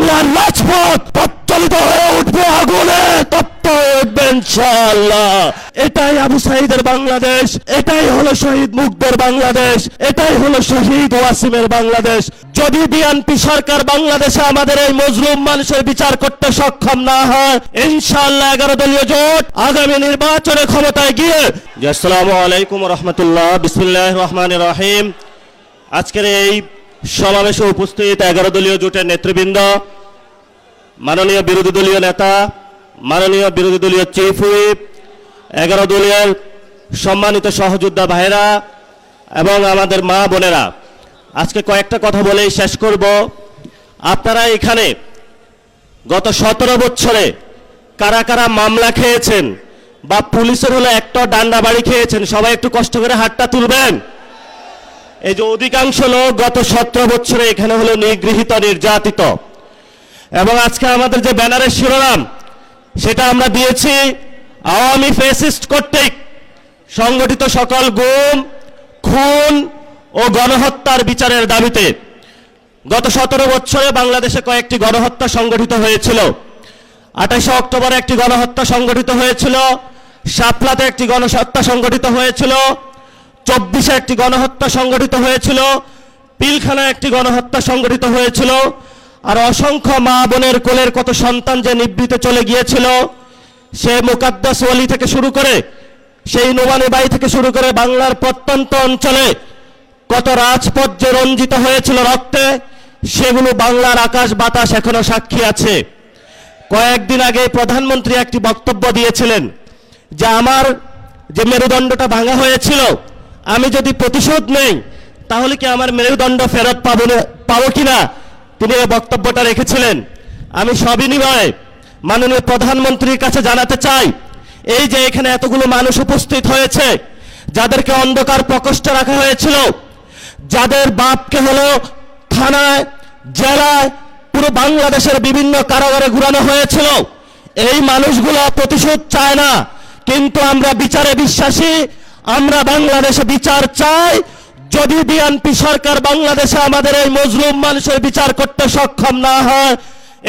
বাংলার রাজপথ প্রজ্বলিত হয়ে উঠবে, আগুনে তপ্ত হয়ে উঠবে ইনশাআল্লাহ। এটাই আবু সাঈদের বাংলাদেশ, এটাই হলো শহীদ মুগ্ধের বাংলাদেশ, এটাই হলো শহীদ ওয়াসিমের বাংলাদেশ। যদি বিএনপি সরকার বাংলাদেশে আমাদের এই মজলুম মানুষের বিচার করতে সক্ষম না হয়, ইনশাআল্লাহ 11 দলীয় জোট আগামী নির্বাচনে ক্ষমতায় গিয়ে। আসসালামু আলাইকুম ওয়া রাহমাতুল্লাহ। বিসমিল্লাহির রহমানির রহিম। আজকের এই সমাবেশে উপস্থিত 11 দলীয় জোটের নেতৃবৃন্দ, মাননীয় বিরোধী দলীয় নেতা, মাননীয় বিরোধী দলীয় চিফ হুইপ, 11 দলীয় সম্মানিত সহযোদ্ধা ভাইরা এবং আমাদের মা বোনেরা, আজকে কয়েকটা কথা বলেই শেষ করব। আপনারা এখানে গত 17 বছরে কারা কারা মামলা খেয়েছেন বা পুলিশের হলো একটা ডান্ডা বাড়ি খেয়েছেন, সবাই একটু কষ্ট করে হাতটা তুলবেন। এই যে অধিকাংশ লোক গত 17 বছরে এখানে হলো নিগৃহীত, নির্যাতিত। এবং আজকে আমাদের যে ব্যানারের শিরোনাম সেটা আমরা দিয়েছি আওয়ামী ফ্যাসিস্ট কর্তৃক সংগঠিত সকল গুম, খুন ও গণহত্যার বিচারের দাবিতে। গত 17 বছরে বাংলাদেশে কয়েকটি গণহত্যা সংগঠিত হয়েছিল। 28 অক্টোবর একটি গণহত্যা সংগঠিত হয়েছিল, শাপলাতে একটি গণহত্যা সংগঠিত হয়েছিল, 24-এ একটি গণহত্যা সংগঠিত হয়েছিল, পিলখানায় একটি গণহত্যা সংগঠিত হয়েছিল। আর অসংখ্য মা বোনের কোলের কত সন্তান যে নিভৃতে চলে গিয়েছিল, সে মুকাদ্দাস ওয়ালি থেকে শুরু করে, সেই নোমানি বাই থেকে শুরু করে বাংলার প্রত্যন্ত অঞ্চলে কত রাজপথ যে রঞ্জিত হয়েছিল রক্তে, সেগুলো বাংলার আকাশ বাতাস এখনো সাক্ষী আছে। কয়েকদিন আগে প্রধানমন্ত্রী একটি বক্তব্য দিয়েছিলেন যে আমার যে মেরুদণ্ডটা ভাঙা হয়েছিল, আমি যদি প্রতিশোধ নেই তাহলে কি আমার মেরুদণ্ড ফেরত পাবো কিনা, তিনি এই বক্তব্যটা রেখেছিলেন। আমি সবিনিময়ে মাননীয় প্রধানমন্ত্রীর কাছে জানাতে চাই, এই যে এখানে এতগুলো মানুষ উপস্থিত হয়েছে, যাদেরকে অন্ধকার প্রকোষ্ঠে রাখা হয়েছিল, যাদের বাপকে হলো থানায়, জেলায়, পুরো বাংলাদেশের বিভিন্ন কারাগারে ঘুরানো হয়েছিল, এই মানুষগুলো প্রতিশোধ চায় না, কিন্তু আমরা বিচারে বিশ্বাসী, আমরা বাংলাদেশে বিচার চাই। যদি বিএনপি সরকার বাংলাদেশে আমাদের এই মজলুম মানুষের বিচার করতে সক্ষম না হয়,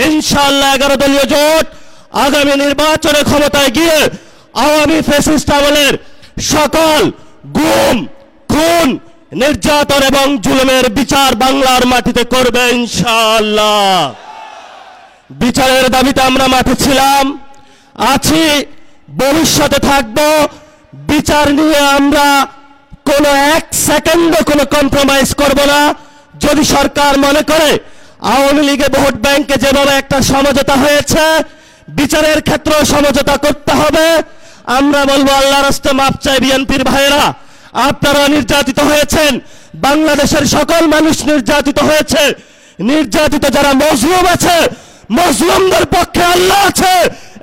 ইনশাআল্লাহ 11 দলীয় জোট আগামী নির্বাচনে ক্ষমতায় গিয়ে আওয়ামী ফ্যাসিস্ট আমলের সকল গুম, খুন, নির্যাতন এবং জুলুমের বিচার বাংলার মাটিতে করবে ইনশাআল্লাহ। বিচারের দাবিতে আমরা মাঠে ছিলাম, আছি, ভবিষ্যতে থাকব। বিচার নিয়ে আমরা কোনো 1 সেকেন্ডও কোনো কম্প্রোমাইজ করব না। যদি সরকার মনে করে আওয়ামী লীগে ভোট ব্যাংকে যেভাবে একটা সমঝোতা হয়েছে, বিচারের ক্ষেত্রেও সমঝোতা করতে হবে, আমরা বলবো আল্লাহর রাস্তে মাপ চাই। বিএনপির ভাইয়েরা, আপনারা নির্যাতিত হয়েছেন, বাংলাদেশের সকল মানুষ নির্যাতিত হয়েছে। নির্যাতিত যারা মজলুম আছে, মজলুমদের পক্ষে আল্লাহ আছে,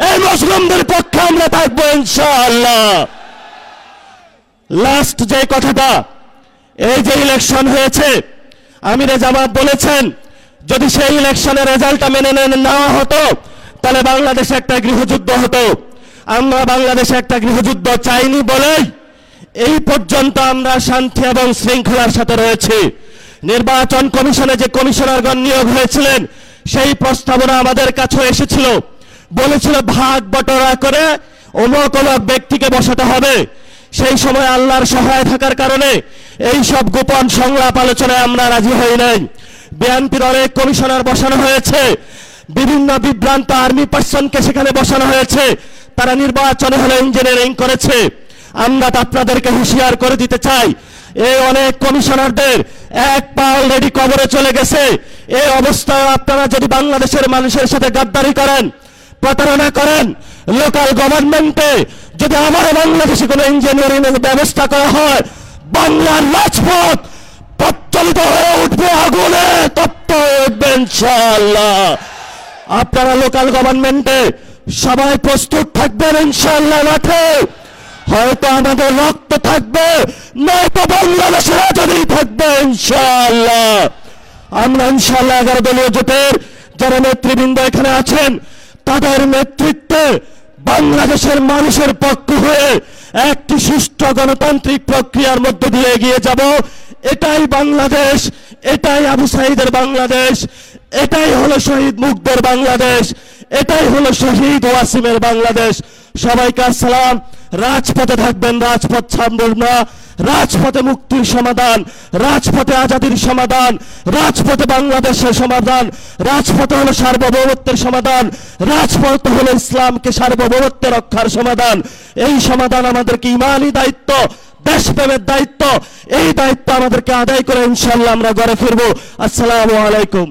এই মজলুমদের পক্ষে আমরা থাকবো ইনশাআল্লাহ। লাস্ট যে কথাটা, এই যে ইলেকশন হয়েছে, আমির জামাত বলেছেন যদি সেই ইলেকশনের রেজাল্টটা মেনে নেওয়া হতো তাহলে বাংলাদেশে একটা গৃহযুদ্ধ হতো। আমরা বাংলাদেশে একটা গৃহযুদ্ধ চাইনি বলেই এই পর্যন্ত আমরা শান্তি এবং শৃঙ্খলার সাথে রয়েছি। নির্বাচন কমিশনে যে কমিশনারগণ নিয়োগ হয়েছিলেন, সেই প্রস্তাবনা আমাদের কাছে এসেছিল, বলেছিল ভাগ বটরা করে অমুক অমুক ব্যক্তিকে বসাতে হবে। সেই সময় আল্লাহর সহায় থাকার কারণে এই সব গোপন সংলাপ আলোচনায় আমরা রাজি হই নাই। বিএনপির অনেক কমিশনার বসানো হয়েছে, বিভিন্ন বিভ্রান্ত আর্মি পার্সনকে সেখানে বসানো হয়েছে, তারা নির্বাচনে হলে ইঞ্জিনিয়ারিং করেছে। আমরা আপনাদেরকে হুঁশিয়ার করে দিতে চাই, এই অনেক কমিশনারদের এক পা অলরেডি কবরে চলে গেছে। এই অবস্থায় আপনারা যদি বাংলাদেশের মানুষের সাথে গাদ্দারি করেন, প্রতারণা করেন, লোকাল গভর্নমেন্টে যদি আমার বাংলাদেশে কোনো ইঞ্জিনিয়ারিং ব্যবস্থা করা হয়, বাংলার রাজপথ প্রজ্বলিত হয়ে উঠবে, আগুনে তপ্ত হয়ে উঠবে ইনশাআল্লাহ। আপনারা লোকাল গভর্নমেন্টে সবাই প্রস্তুত থাকবেন ইনশাআল্লাহ। মাঠে হয়তো আমাদের রক্ত থাকবে, নয়তো বাংলাদেশের আজাদী থাকবে ইনশাআল্লাহ। আমরা ইনশাআল্লাহ 11 দলীয় জোটের যারা নেতৃবৃন্দ এখানে আছেন, তাদের নেতৃত্বে বাংলাদেশের মানুষের পক্ষ হয়ে একটি সুষ্ঠু গণতান্ত্রিক প্রক্রিয়ার মধ্য দিয়ে এগিয়ে যাব। এটাই বাংলাদেশ, এটাই আবু সাঈদের বাংলাদেশ, এটাই হলো শহীদ মুগ্ধের বাংলাদেশ, এটাই হলো শহীদ ওয়াসিমের বাংলাদেশ। সবাইকে আসসালাম। রাজপথে থাকবেন, রাজপথ ছাড়বেন না। রাজপথে মুক্তির সমাধান, রাজপথে আজাদির সমাধান, রাজপথে বাংলাদেশের সমাধান, রাজপথে হলো সার্বভৌমত্বের সমাধান, রাজপথ হলো ইসলামকে সার্বভৌমত্ব রক্ষার সমাধান। এই সমাধান আমাদেরকে ইমানি দায়িত্ব, দেশপ্রেমের দায়িত্ব, এই দায়িত্ব আমাদেরকে আদায় করে ইনশাআল্লাহ আমরা ঘরে ফিরবো। আসসালামু আলাইকুম।